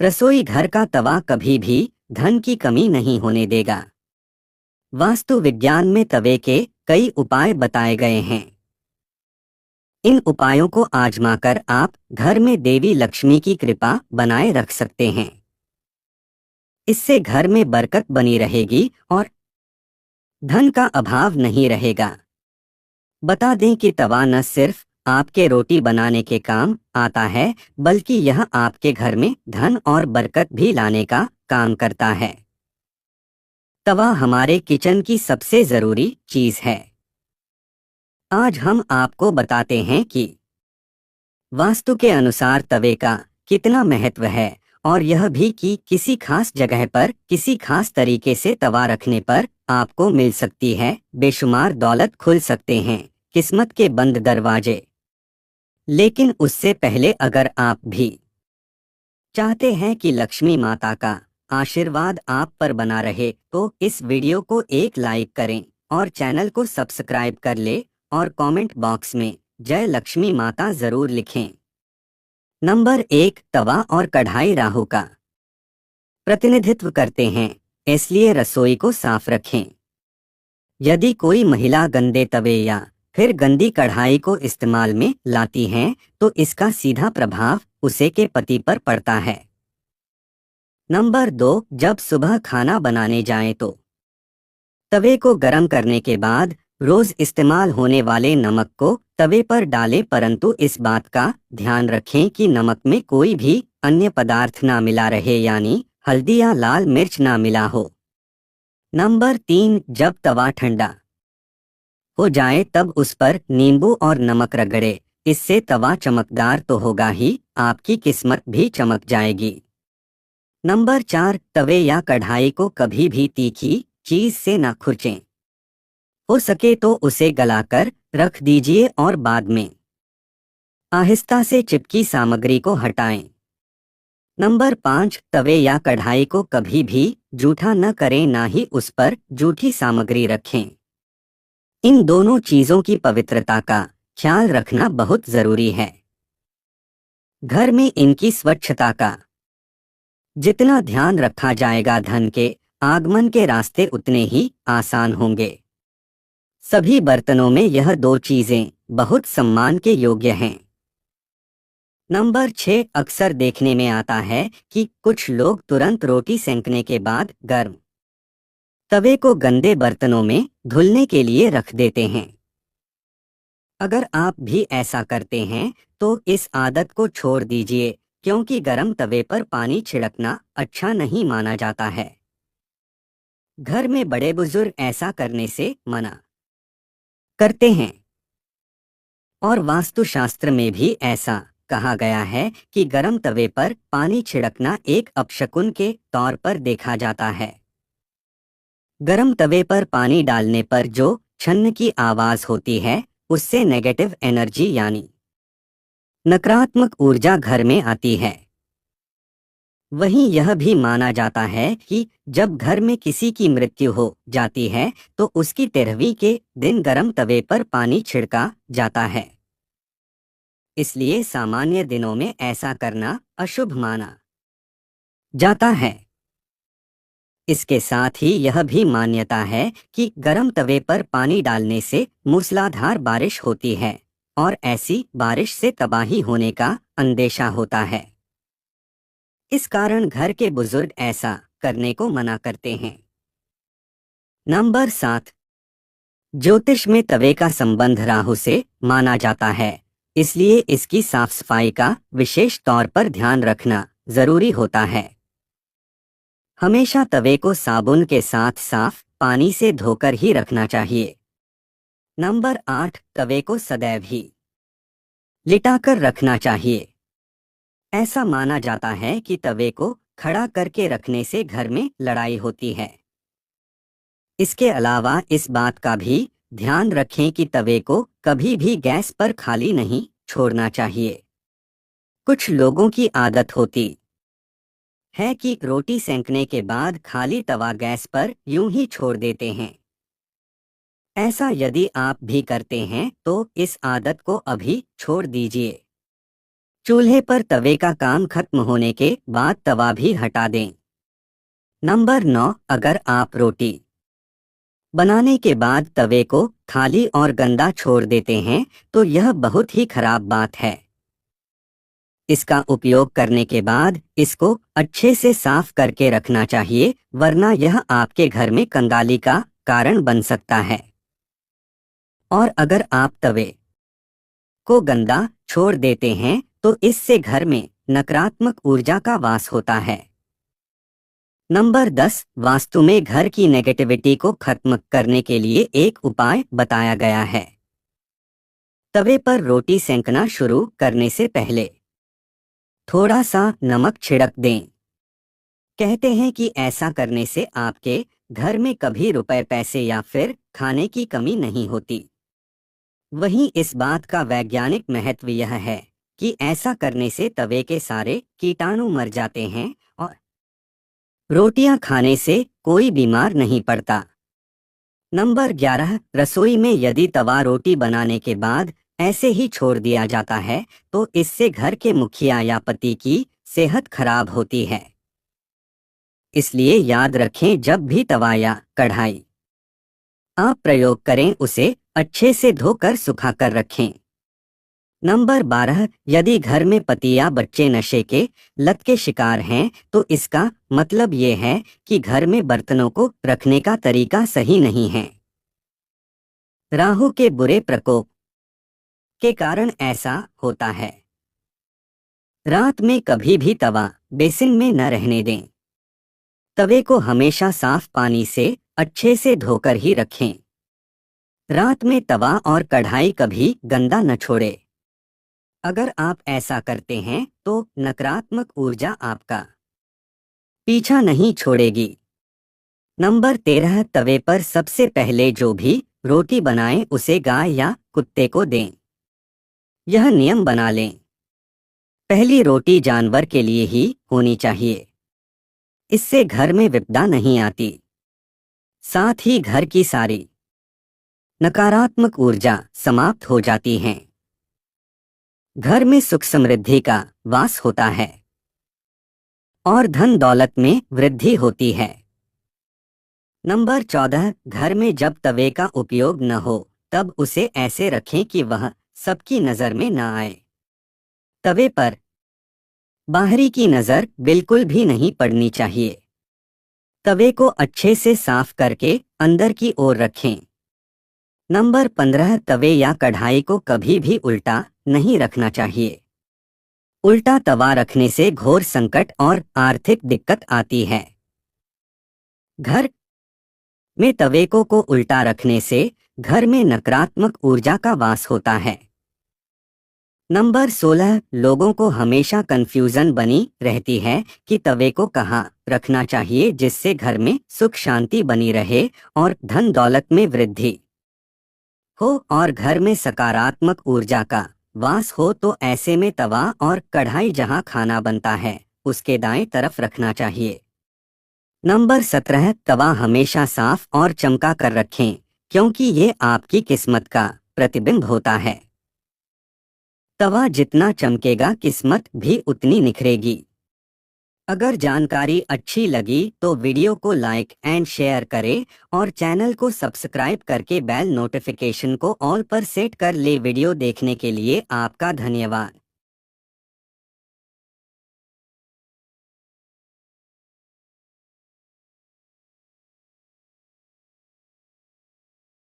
रसोई घर का तवा कभी भी धन की कमी नहीं होने देगा। वास्तु विज्ञान में तवे के कई उपाय बताए गए हैं। इन उपायों को आजमाकर आप घर में देवी लक्ष्मी की कृपा बनाए रख सकते हैं। इससे घर में बरकत बनी रहेगी और धन का अभाव नहीं रहेगा। बता दें कि तवा न सिर्फ आपके रोटी बनाने के काम आता है, बल्कि यह आपके घर में धन और बरकत भी लाने का काम करता है। तवा हमारे किचन की सबसे जरूरी चीज है। आज हम आपको बताते हैं कि वास्तु के अनुसार तवे का कितना महत्व है, और यह भी कि किसी खास जगह पर किसी खास तरीके से तवा रखने पर आपको मिल सकती है बेशुमार दौलत, खुल सकते हैं किस्मत के बंद दरवाजे। लेकिन उससे पहले अगर आप भी चाहते हैं कि लक्ष्मी माता का आशीर्वाद आप पर बना रहे, तो इस वीडियो को एक लाइक करें और चैनल को सब्सक्राइब कर ले और कमेंट बॉक्स में जय लक्ष्मी माता जरूर लिखें। नंबर 1, तवा और कढ़ाई राहु का प्रतिनिधित्व करते हैं, इसलिए रसोई को साफ रखें। यदि कोई महिला गंदे तवे या फिर गंदी कढ़ाई को इस्तेमाल में लाती हैं, तो इसका सीधा प्रभाव उसे के पति पर पड़ता है। नंबर 2, जब सुबह खाना बनाने जाएं तो तवे को गर्म करने के बाद रोज इस्तेमाल होने वाले नमक को तवे पर डालें, परंतु इस बात का ध्यान रखें कि नमक में कोई भी अन्य पदार्थ ना मिला रहे, यानी हल्दी या लाल मिर्च ना मिला हो। नंबर 3, जब तवा ठंडा हो जाए तब उस पर नींबू और नमक रगड़े। इससे तवा चमकदार तो होगा ही, आपकी किस्मत भी चमक जाएगी। नंबर 4, तवे या कढ़ाई को कभी भी तीखी चीज से ना खुरचें। हो सके तो उसे गलाकर रख दीजिए और बाद में आहिस्ता से चिपकी सामग्री को हटाएं। नंबर 5, तवे या कढ़ाई को कभी भी जूठा न करें, ना ही उस पर जूठी सामग्री रखें। इन दोनों चीजों की पवित्रता का ख्याल रखना बहुत जरूरी है। घर में इनकी स्वच्छता का जितना ध्यान रखा जाएगा, धन के आगमन के रास्ते उतने ही आसान होंगे। सभी बर्तनों में यह 2 चीजें बहुत सम्मान के योग्य हैं। नंबर 6, अक्सर देखने में आता है कि कुछ लोग तुरंत रोटी सेंकने के बाद गर्म तवे को गंदे बर्तनों में धुलने के लिए रख देते हैं। अगर आप भी ऐसा करते हैं तो इस आदत को छोड़ दीजिए, क्योंकि गर्म तवे पर पानी छिड़कना अच्छा नहीं माना जाता है। घर में बड़े बुजुर्ग ऐसा करने से मना करते हैं, और वास्तुशास्त्र में भी ऐसा कहा गया है कि गर्म तवे पर पानी छिड़कना एक अपशकुन के तौर पर देखा जाता है। गर्म तवे पर पानी डालने पर जो छन्न की आवाज होती है, उससे नेगेटिव एनर्जी यानी नकारात्मक ऊर्जा घर में आती है। वहीं यह भी माना जाता है कि जब घर में किसी की मृत्यु हो जाती है तो उसकी 13वीं के दिन गर्म तवे पर पानी छिड़का जाता है। इसलिए सामान्य दिनों में ऐसा करना अशुभ माना जाता है। इसके साथ ही यह भी मान्यता है कि गर्म तवे पर पानी डालने से मूसलाधार बारिश होती है, और ऐसी बारिश से तबाही होने का अंदेशा होता है। इस कारण घर के बुजुर्ग ऐसा करने को मना करते हैं। नंबर 7, ज्योतिष में तवे का संबंध राहु से माना जाता है, इसलिए इसकी साफ सफाई का विशेष तौर पर ध्यान रखना जरूरी होता है। हमेशा तवे को साबुन के साथ साफ पानी से धोकर ही रखना चाहिए। नंबर 8, तवे को सदैव ही लिटाकर रखना चाहिए। ऐसा माना जाता है कि तवे को खड़ा करके रखने से घर में लड़ाई होती है। इसके अलावा इस बात का भी ध्यान रखें कि तवे को कभी भी गैस पर खाली नहीं छोड़ना चाहिए। कुछ लोगों की आदत होती है कि रोटी सेंकने के बाद खाली तवा गैस पर यूं ही छोड़ देते हैं। ऐसा यदि आप भी करते हैं तो इस आदत को अभी छोड़ दीजिए। चूल्हे पर तवे का काम खत्म होने के बाद तवा भी हटा दें। नंबर 9, अगर आप रोटी बनाने के बाद तवे को खाली और गंदा छोड़ देते हैं तो यह बहुत ही खराब बात है। इसका उपयोग करने के बाद इसको अच्छे से साफ करके रखना चाहिए, वरना यह आपके घर में कंगाली का कारण बन सकता है। और अगर आप तवे को गंदा छोड़ देते हैं तो इससे घर में नकारात्मक ऊर्जा का वास होता है। नंबर 10, वास्तु में घर की नेगेटिविटी को खत्म करने के लिए एक उपाय बताया गया है। तवे पर रोटी सेंकना शुरू करने से पहले थोड़ा सा नमक छिड़क दें। कहते हैं कि ऐसा करने से आपके घर में कभी रुपए पैसे या फिर खाने की कमी नहीं होती। वहीं इस बात का वैज्ञानिक महत्व यह है कि ऐसा करने से तवे के सारे कीटाणु मर जाते हैं और रोटियां खाने से कोई बीमार नहीं पड़ता। नंबर 11, रसोई में यदि तवा रोटी बनाने के बाद ऐसे ही छोड़ दिया जाता है तो इससे घर के मुखिया या पति की सेहत खराब होती है। इसलिए याद रखें, जब भी तवा या कढ़ाई आप प्रयोग करें उसे अच्छे से धोकर सुखाकर रखें। नंबर 12, यदि घर में पति या बच्चे नशे के लत के शिकार हैं तो इसका मतलब ये है कि घर में बर्तनों को रखने का तरीका सही नहीं है। राहु के बुरे प्रकोप के कारण ऐसा होता है। रात में कभी भी तवा बेसिन में न रहने दें। तवे को हमेशा साफ पानी से अच्छे से धोकर ही रखें। रात में तवा और कढ़ाई कभी गंदा न छोड़े। अगर आप ऐसा करते हैं तो नकारात्मक ऊर्जा आपका पीछा नहीं छोड़ेगी। नंबर 13, तवे पर सबसे पहले जो भी रोटी बनाएं उसे गाय या कुत्ते को दें। यह नियम बना लें, पहली रोटी जानवर के लिए ही होनी चाहिए। इससे घर में विपदा नहीं आती, साथ ही घर की सारी नकारात्मक ऊर्जा समाप्त हो जाती है। घर में सुख समृद्धि का वास होता है और धन दौलत में वृद्धि होती है। नंबर 14, घर में जब तवे का उपयोग न हो तब उसे ऐसे रखें कि वह सबकी नजर में न आए। तवे पर बाहरी की नजर बिल्कुल भी नहीं पड़नी चाहिए। तवे को अच्छे से साफ करके अंदर की ओर रखें। नंबर 15, तवे या कढ़ाई को कभी भी उल्टा नहीं रखना चाहिए। उल्टा तवा रखने से घोर संकट और आर्थिक दिक्कत आती है। घर में तवे को उल्टा रखने से घर में नकारात्मक ऊर्जा का वास होता है। नंबर 16, लोगों को हमेशा कंफ्यूजन बनी रहती है कि तवे को कहाँ रखना चाहिए जिससे घर में सुख शांति बनी रहे और धन दौलत में वृद्धि हो और घर में सकारात्मक ऊर्जा का वास हो। तो ऐसे में तवा और कढ़ाई जहां खाना बनता है उसके दाएं तरफ रखना चाहिए। नंबर 17, तवा हमेशा साफ और चमका कर रखें क्योंकि ये आपकी किस्मत का प्रतिबिंब होता है। तवा जितना चमकेगा किस्मत भी उतनी निखरेगी। अगर जानकारी अच्छी लगी तो वीडियो को लाइक एंड शेयर करें और चैनल को सब्सक्राइब करके बेल नोटिफिकेशन को ऑल पर सेट कर ले। वीडियो देखने के लिए आपका धन्यवाद।